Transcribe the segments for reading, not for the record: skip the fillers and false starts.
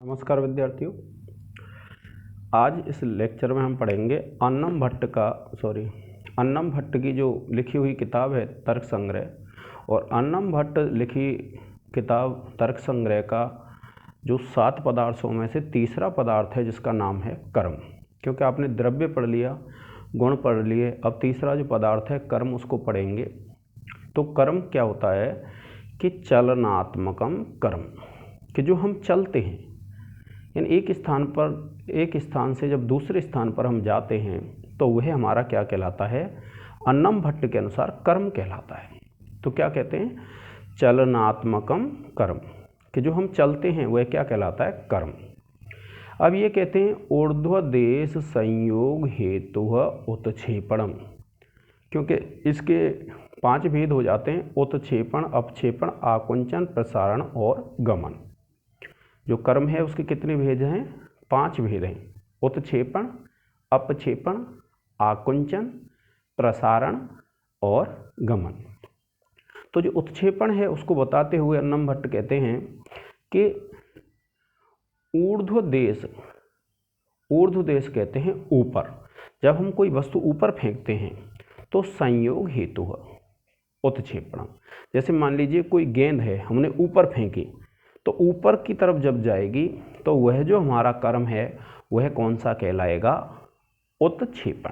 नमस्कार विद्यार्थियों। आज इस लेक्चर में हम पढ़ेंगे अन्नम भट्ट की जो लिखी हुई किताब है तर्क संग्रह, और अन्नम भट्ट लिखी किताब तर्क संग्रह का जो 7 पदार्थों में से तीसरा पदार्थ है जिसका नाम है कर्म। क्योंकि आपने द्रव्य पढ़ लिया, गुण पढ़ लिए, अब तीसरा जो पदार्थ है कर्म उसको पढ़ेंगे। तो कर्म क्या होता है कि चलनात्मकम कर्म, कि जो हम चलते हैं, यानी एक स्थान से जब दूसरे स्थान पर हम जाते हैं तो वह हमारा क्या कहलाता है, अन्नम भट्ट के अनुसार कर्म कहलाता है। तो क्या कहते हैं, चलनात्मकम कर्म, कि जो हम चलते हैं वह क्या कहलाता है, कर्म। अब ये कहते हैं ऊर्ध्व देश संयोग हेतु उत्क्षेपणम, क्योंकि इसके 5 भेद हो जाते हैं, उत्क्षेपण, अपक्षेपण, आकुंचन, प्रसारण और गमन। जो कर्म है उसके कितने भेद हैं, 5 भेद हैं, उत्क्षेपण, अपक्षेपण, आकुंचन, प्रसारण और गमन। तो जो उत्क्षेपण है उसको बताते हुए अन्नम भट्ट कहते हैं कि ऊर्ध्व देश कहते हैं ऊपर। जब हम कोई वस्तु ऊपर फेंकते हैं तो संयोग हेतु उत्क्षेपण। जैसे मान लीजिए कोई गेंद है, हमने ऊपर फेंकी, तो ऊपर की तरफ जब जाएगी तो वह जो हमारा कर्म है वह कौन सा कहलाएगा, उत्क्षेपण।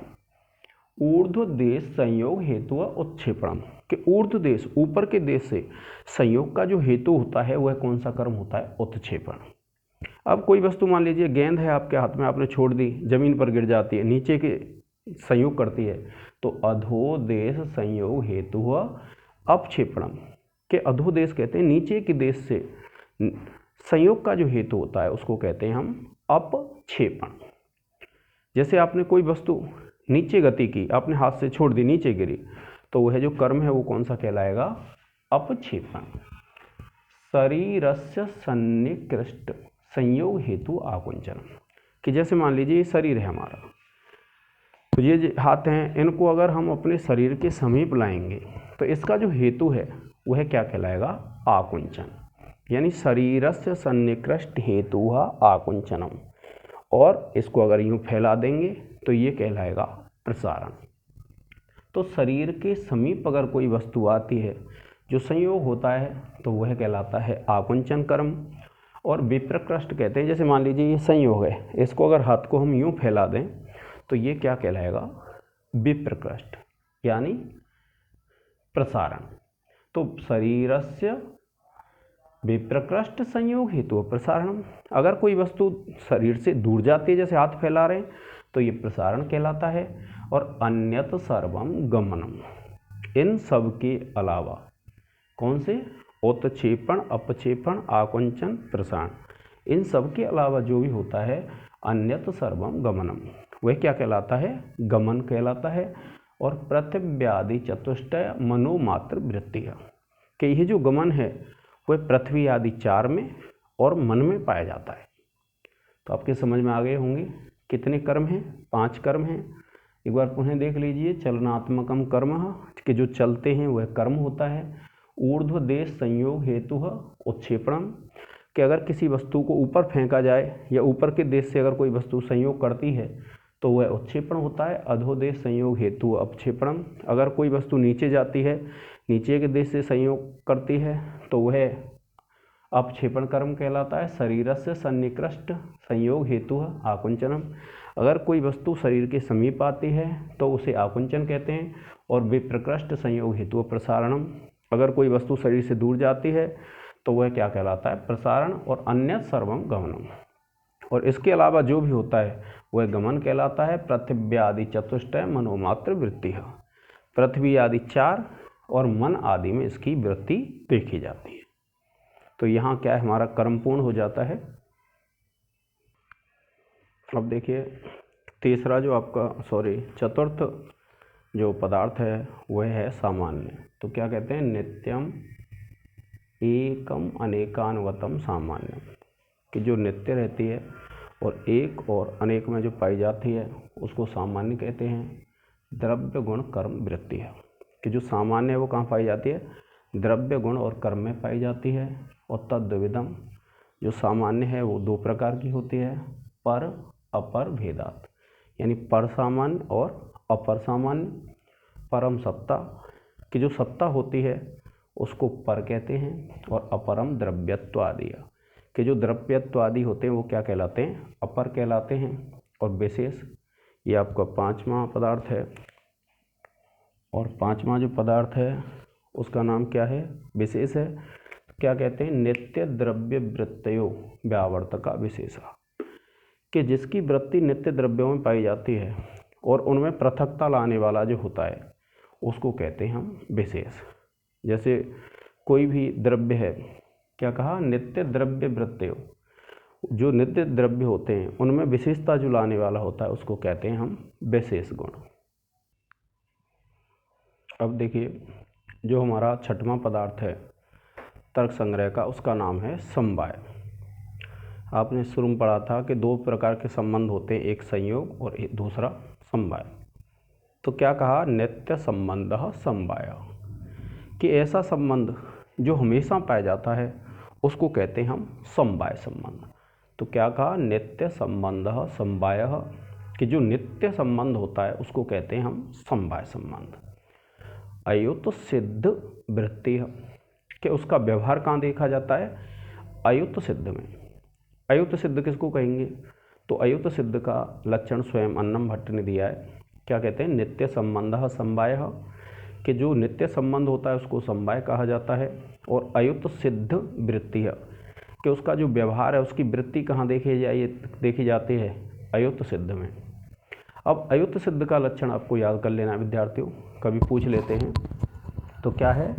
ऊर्ध्व देश संयोग हेतु उत्क्षेपण, कि ऊर्ध्व देश ऊपर के देश से संयोग का जो हेतु होता है वह कौन सा कर्म होता है, उत्क्षेपण। अब कोई वस्तु मान लीजिए गेंद है आपके हाथ में, आपने छोड़ दी, जमीन पर गिर जाती है, नीचे के संयोग करती है, तो अधोदेश संयोग हेतु अपक्षेपणम, के अधोदेश कहते हैं नीचे के देश से संयोग का जो हेतु होता है उसको कहते हैं हम अपक्षेपण। जैसे आपने कोई वस्तु नीचे गति की, आपने हाथ से छोड़ दी, नीचे गिरी, तो वह जो कर्म है वो कौन सा कहलाएगा, अपक्षेपण। शरीरस्य सन्निकृष्ट संयोग हेतु आकुंचन, कि जैसे मान लीजिए ये शरीर है हमारा, तो ये हाथ हैं, इनको अगर हम अपने शरीर के समीप लाएंगे तो इसका जो हेतु है वह क्या कहलाएगा, आकुंचन। यानी शरीरस्य सन्निकृष्ट हेतु आकुंचनम, और इसको अगर यूँ फैला देंगे तो ये कहलाएगा प्रसारण। तो शरीर के समीप अगर कोई वस्तु आती है जो संयोग होता है तो वह कहलाता है आकुंचन कर्म। और विप्रकृष्ट कहते हैं, जैसे मान लीजिए ये संयोग है, इसको अगर हाथ को हम यूँ फैला दें तो ये क्या कहलाएगा, विप्रकृष्ट, यानी प्रसारण। तो शरीरस्य विप्रकृष्ट संयोग हेतु प्रसारणम, अगर कोई वस्तु शरीर से दूर जाती है, जैसे हाथ फैला रहे हैं, तो ये प्रसारण कहलाता है। और अन्यत सर्वम गमनम, इन सब के अलावा, कौन से, उत्क्षेपण, अपक्षेपण, आकुंचन, प्रसारण, इन सब के अलावा जो भी होता है अन्यत सर्वम गमनम, वह क्या कहलाता है, गमन कहलाता है। और पृथिव्यादि चतुष्टय मनोमात्र वृत्ति, कि यह जो गमन है वह पृथ्वी आदि 4 में और मन में पाया जाता है। तो आपके समझ में आ गए होंगे कितने कर्म हैं, 5 कर्म हैं। एक बार पुनः देख लीजिए, चलनात्मकम कर्म, कि जो चलते हैं वह कर्म होता है। ऊर्ध्व देश संयोग हेतु उत्क्षेपणम, कि अगर किसी वस्तु को ऊपर फेंका जाए या ऊपर के देश से अगर कोई वस्तु संयोग करती है तो वह उत्क्षेपण होता है। अधोदेश संयोग हेतु अपक्षेपणम, अगर कोई वस्तु नीचे जाती है, नीचे के देश से संयोग करती है तो वह अपक्षेपण कर्म कहलाता है। शरीरस्य सन्निकृष्ट संयोग हेतु आकुंचनम, अगर कोई वस्तु शरीर के समीप आती है तो उसे आकुंचन कहते हैं। और विप्रकृष्ट संयोग हेतु प्रसारणम, अगर कोई वस्तु शरीर से दूर जाती है तो वह क्या कहलाता है, प्रसारण। और अन्यत सर्वम गमनम, और इसके अलावा जो भी होता है वह गमन कहलाता है। पृथिव्यादि चतुष्टय मनोमात्र वृत्ति, पृथ्वी आदि 4 और मन आदि में इसकी वृत्ति देखी जाती है। तो यहाँ क्या है, हमारा कर्म पूर्ण हो जाता है। अब देखिए तीसरा जो चतुर्थ जो पदार्थ है वह है सामान्य। तो क्या कहते हैं, नित्यम एकम अनेकानुगतम सामान्य, कि जो नित्य रहती है और एक और अनेक में जो पाई जाती है उसको सामान्य कहते हैं। द्रव्य गुण कर्म वृत्ति है, कि जो सामान्य है वो कहाँ पाई जाती है, द्रव्य गुण और कर्म में पाई जाती है। और तद्विदम, जो सामान्य है वो दो प्रकार की होती है, पर अपर भेदात, यानी पर सामान्य और अपर सामान्य। परम सत्ता की जो सत्ता होती है उसको पर कहते हैं, और अपरम द्रव्यत्वादि के जो द्रव्यत्वादि होते हैं वो क्या कहलाते हैं, अपर कहलाते हैं। और विशेष ये आपका पांचवा पदार्थ है, और पांचवा जो पदार्थ है उसका नाम क्या है, विशेष है। क्या कहते हैं, नित्य द्रव्य वृत्तयो व्यावर्तका विशेषा, कि जिसकी वृत्ति नित्य द्रव्यों में पाई जाती है और उनमें पृथकता लाने वाला जो होता है उसको कहते हैं हम विशेष। जैसे कोई भी द्रव्य है, क्या कहा, नित्य द्रव्य वृत्तयो, जो नित्य द्रव्य होते हैं उनमें विशेषता जो लाने वाला होता है उसको कहते हैं हम विशेष गुण। अब देखिए, जो हमारा छठवां पदार्थ है तर्क संग्रह का, उसका नाम है समवाय। आपने शुरू में पढ़ा था कि दो प्रकार के संबंध होते हैं, एक संयोग और एक दूसरा समवाय। तो क्या कहा, नित्य संबंधः समवाय, कि ऐसा संबंध जो हमेशा पाया जाता है उसको कहते हैं हम समवाय संबंध। तो क्या कहा, नित्य संबंधः समवायः, कि जो नित्य संबंध होता है उसको कहते हैं हम समवाय संबंध। अयुत सिद्ध वृत्ति, कि उसका व्यवहार कहाँ देखा जाता है, अयुत सिद्ध में। अयुत सिद्ध किसको कहेंगे, तो अयुत सिद्ध का लक्षण स्वयं अन्नम भट्ट ने दिया है। क्या कहते हैं, नित्य संबंधः समवायः, कि जो नित्य संबंध होता है उसको समवाय कहा जाता है। और अयुत सिद्ध वृत्ति है, कि उसका जो व्यवहार है उसकी वृत्ति कहाँ देखी जाती है, अयुत सिद्ध में। अब अयुत सिद्ध का लक्षण आपको याद कर लेना विद्यार्थियों, कभी पूछ लेते हैं। तो क्या है,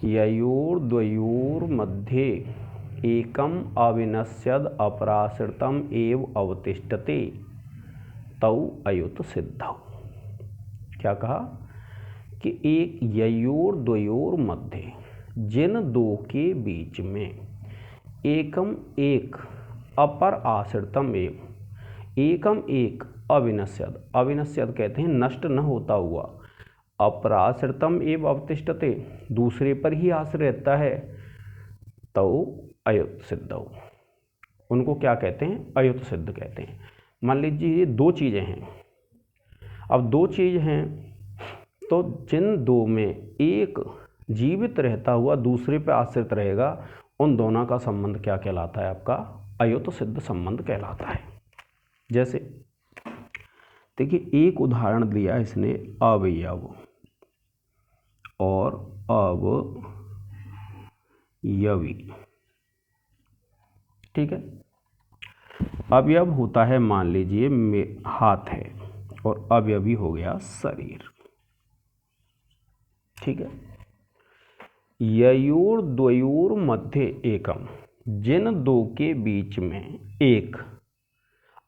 ययोर द्वयोर मध्ये एकम अविनश्यद अपराश्रितम एव अवतिष्ठते तौ अयुत सिद्धौ। क्या कहा कि एक ययोर द्वयोर मध्य, जिन दो के बीच में, एकम एक, अपर आश्रितम एव, एकम एक, अविनश्यद, अविनश्यद कहते हैं नष्ट न होता हुआ, अपराश्रितम एव अवतिष्ठते, दूसरे पर ही आश्रय रहता है, तो अयुत सिद्धौ, उनको क्या कहते हैं, अयुत सिद्ध कहते हैं। मान लीजिए ये दो चीज़ें हैं, अब दो चीज़ हैं तो जिन दो में एक जीवित रहता हुआ दूसरे पर आश्रित रहेगा, उन दोनों का संबंध क्या कहलाता है, आपका अयुत सिद्ध संबंध कहलाता है। जैसे देखिए, एक उदाहरण दिया इसने, अवयव और अवयवी। ठीक है, अवयव होता है, मान लीजिए हाथ है, और अवयवी हो गया शरीर। ठीक है, ययोर द्वयोर मध्य एकम, जिन दो के बीच में एक,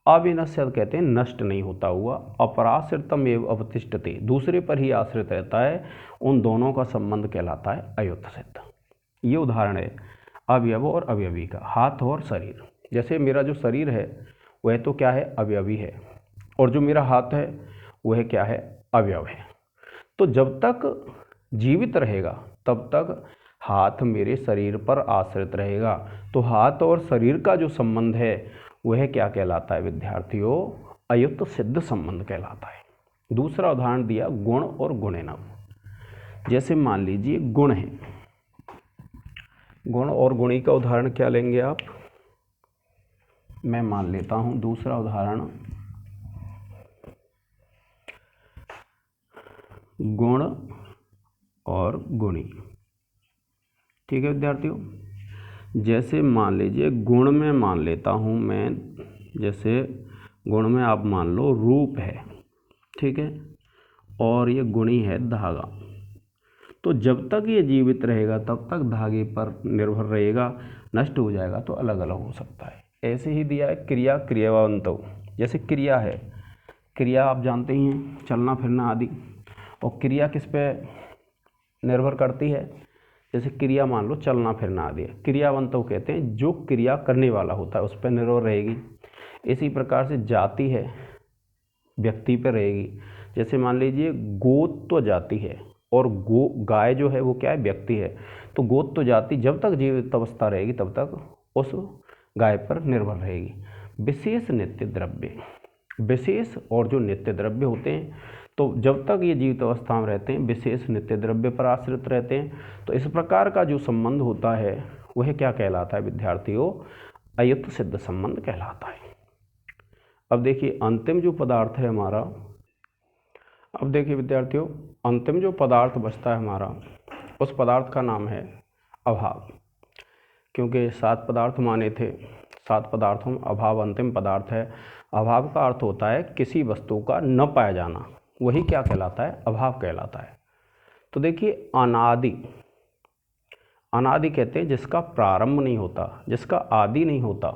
अविनश्यद कहते हैं नष्ट नहीं होता हुआ, अपराश्रितम एव अवतिष्ठते, दूसरे पर ही आश्रित रहता है, उन दोनों का संबंध कहलाता है अयुत सिद्ध। ये उदाहरण है अवयव और अवयवी का, हाथ और शरीर। जैसे मेरा जो शरीर है वह तो क्या है, अवयवी है, और जो मेरा हाथ है वह क्या है, अवयव है। तो जब तक जीवित रहेगा तब तक हाथ मेरे शरीर पर आश्रित रहेगा। तो हाथ और शरीर का जो संबंध है वह क्या कहलाता है विद्यार्थियों, अयुत सिद्ध संबंध कहलाता है। दूसरा उदाहरण दिया गुण और गुणेनव। जैसे मान लीजिए गुण है, गुण और गुणी का उदाहरण क्या लेंगे आप, मैं मान लेता हूं दूसरा उदाहरण, गुण और गुणी। ठीक है विद्यार्थियों, जैसे मान लीजिए गुण में मान लेता हूँ मैं, जैसे गुण में आप मान लो रूप है, ठीक है, और ये गुणी है धागा। तो जब तक ये जीवित रहेगा तब तक धागे पर निर्भर रहेगा, नष्ट हो जाएगा तो अलग अलग हो सकता है। ऐसे ही दिया है क्रिया क्रियावंतो। जैसे क्रिया है, क्रिया आप जानते ही हैं, चलना फिरना आदि, और क्रिया किस पे निर्भर करती है, जैसे क्रिया मान लो चलना फिरना आदि, क्रियावंतो कहते हैं जो क्रिया करने वाला होता है उस पर निर्भर रहेगी। इसी प्रकार से जाति है, व्यक्ति पर रहेगी। जैसे मान लीजिए गोत्व जाति है, और गाय जो है वो क्या है, व्यक्ति है। तो गोत्व जाति जब तक जीवित अवस्था रहेगी तब तक उस गाय पर निर्भर रहेगी। विशेष नित्य द्रव्य, विशेष और जो नित्य द्रव्य होते हैं, तो जब तक ये जीवित अवस्था में रहते हैं विशेष नित्य द्रव्य पर आश्रित रहते हैं। तो इस प्रकार का जो संबंध होता है वह क्या कहलाता है विद्यार्थियों? अयुक्त सिद्ध संबंध कहलाता है। अब देखिए अंतिम जो पदार्थ है हमारा, अब देखिए विद्यार्थियों अंतिम जो पदार्थ बचता है हमारा, उस पदार्थ का नाम है अभाव। क्योंकि 7 पदार्थ माने थे, 7 पदार्थों में अभाव अंतिम पदार्थ है। अभाव का अर्थ होता है किसी वस्तु का न पाया जाना, वही क्या कहलाता है? अभाव कहलाता है। तो देखिए अनादि, अनादि कहते हैं जिसका प्रारंभ नहीं होता, जिसका आदि नहीं होता,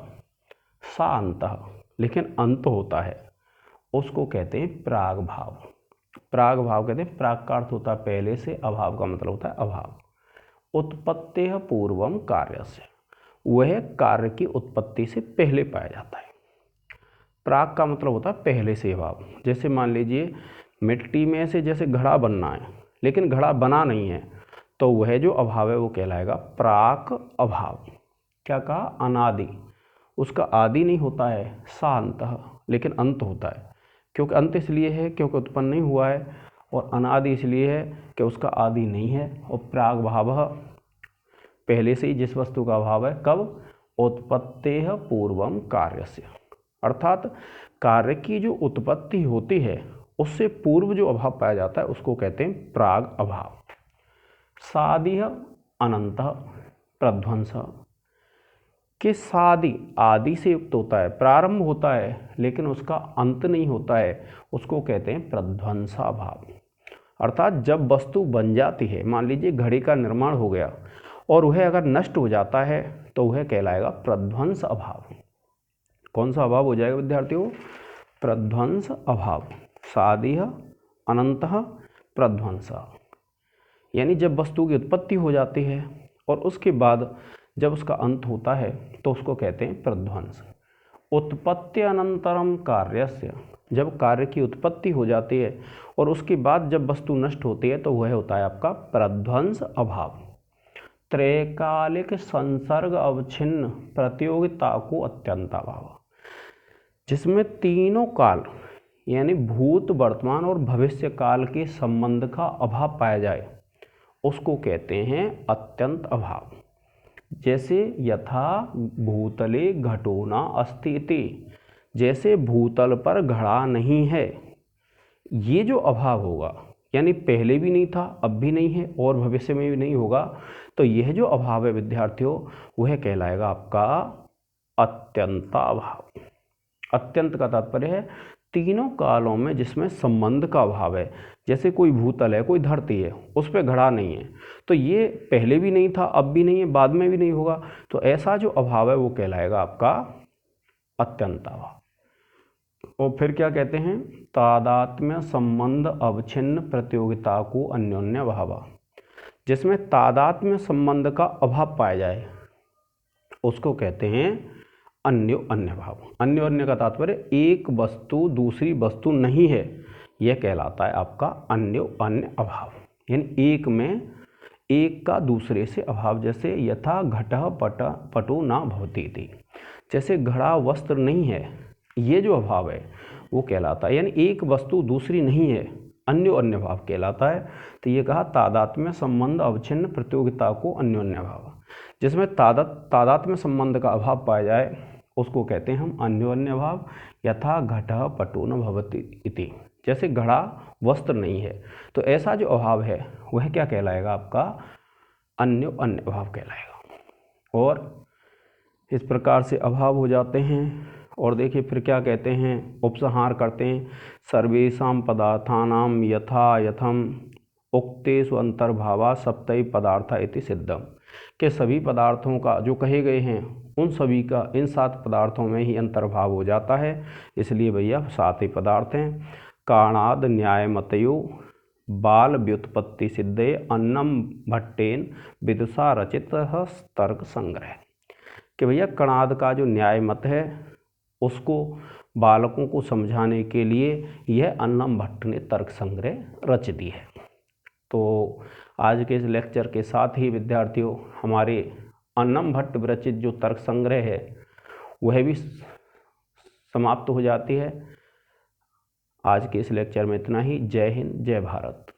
सा अंतः, लेकिन अंत होता है, उसको कहते हैं प्राग भाव। प्राग भाव कहते हैं, प्राग का अर्थ होता है पहले से, अभाव का मतलब होता है अभाव। उत्पत्तेः पूर्वम कार्यस्य, वह कार्य की उत्पत्ति से पहले पाया जाता है। प्राग का मतलब होता है पहले से अभाव। जैसे मान लीजिए मिट्टी में से जैसे घड़ा बनना है लेकिन घड़ा बना नहीं है, तो वह जो अभाव है वो कहलाएगा प्राक अभाव। क्या कहा? अनादि, उसका आदि नहीं होता है, सा अंतः, लेकिन अंत होता है। क्योंकि अंत इसलिए है क्योंकि उत्पन्न नहीं हुआ है, और अनादि इसलिए है कि उसका आदि नहीं है। और प्राग भाव पहले से ही जिस वस्तु का अभाव है, कब? उत्पत्तेः पूर्वम कार्यस्य, अर्थात कार्य की जो उत्पत्ति होती है उससे पूर्व जो अभाव पाया जाता है उसको कहते हैं प्राग अभाव। सादिह अनंतः प्रध्वंस, कि सादि आदि से युक्त होता है, प्रारंभ होता है लेकिन उसका अंत नहीं होता है, उसको कहते हैं प्रध्वंसा भाव। अर्थात जब वस्तु बन जाती है, मान लीजिए घड़ी का निर्माण हो गया और वह अगर नष्ट हो जाता है तो वह कहलाएगा प्रध्वंस अभाव। कौन सा अभाव हो जाएगा विद्यार्थियों? प्रध्वंस अभाव। सादिह अनंतः प्रध्वंसा, यानी जब वस्तु की उत्पत्ति हो जाती है और उसके बाद जब उसका अंत होता है तो उसको कहते हैं प्रध्वंस। उत्पत्ति अनंतरम कार्यस्य, जब कार्य की उत्पत्ति हो जाती है और उसके बाद जब वस्तु नष्ट होती है तो वह होता है आपका प्रध्वंस अभाव। त्रैकालिक संसर्ग अवच्छिन्न प्रतियोगिता को अत्यंत अभाव, जिसमें तीनों काल यानी भूत वर्तमान और भविष्य काल के संबंध का अभाव पाया जाए उसको कहते हैं अत्यंत अभाव। जैसे यथा भूतले घटो न अस्ति इति, जैसे भूतल पर घड़ा नहीं है, ये जो अभाव होगा यानी पहले भी नहीं था, अब भी नहीं है और भविष्य में भी नहीं होगा, तो यह जो अभाव है विद्यार्थियों वह कहलाएगा आपका अत्यंताभाव। अत्यंत का तात्पर्य है तीनों कालों में जिसमें संबंध का अभाव है। जैसे कोई भूतल है, कोई धरती है, उस पर घड़ा नहीं है, तो ये पहले भी नहीं था, अब भी नहीं है, बाद में भी नहीं होगा, तो ऐसा जो अभाव है वो कहलाएगा आपका अत्यंताभाव। और फिर क्या कहते हैं? तादात्म्य संबंध अवच्छिन्न प्रतियोगिता को अन्योन्य भाव, जिसमें तादात्म्य संबंध का अभाव पाया जाए उसको कहते हैं अन्यो अन्य भाव। अन्यो अन्य का तात्पर्य एक वस्तु दूसरी वस्तु नहीं है, यह कहलाता है आपका अन्यो अन्य अभाव। यानी एक में एक का दूसरे से अभाव। जैसे यथा घटः पटो न भवति थी, जैसे घड़ा वस्त्र नहीं है, ये जो अभाव है वो कहलाता है, यानी एक वस्तु दूसरी नहीं है, अन्यो अन्य भाव कहलाता है। तो ये कहा तादात्म्य संबंध अवच्छिन्न प्रतियोगिता को अन्योन्य भाव, जिसमें तादात्म्य संबंध का अभाव पाया जाए उसको कहते हैं हम अन्योन्य भाव। यथा घटः पटो न भवति इति, जैसे घड़ा वस्त्र नहीं है, तो ऐसा जो अभाव है वह क्या कहलाएगा आपका अन्यो अन्य भाव कहलाएगा। और इस प्रकार से अभाव हो जाते हैं। और देखिए फिर क्या कहते हैं, उपसंहार करते हैं, सर्वेषां पदार्थानां यथा यथम उक्तेषु अंतर्भावा सप्तै पदार्था इति सिद्धम, के सभी पदार्थों का जो कहे गए हैं उन सभी का इन 7 पदार्थों में ही अंतर्भाव हो जाता है, इसलिए भैया 7 ही पदार्थ हैं। कारणाद न्याय मतयो बाल व्युत्पत्ति सिद्धे अन्नम भट्टेन विदुषा रचित तर्क संग्रह, कि भैया कणाद का जो न्याय मत है उसको बालकों को समझाने के लिए यह अन्नम भट्ट ने तर्क संग्रह रच दी है। तो आज के इस लेक्चर के साथ ही विद्यार्थियों हमारे अन्नम भट्ट विरचित जो तर्क संग्रह है वह भी समाप्त हो जाती है। आज के इस लेक्चर में इतना ही। जय हिंद, जय भारत।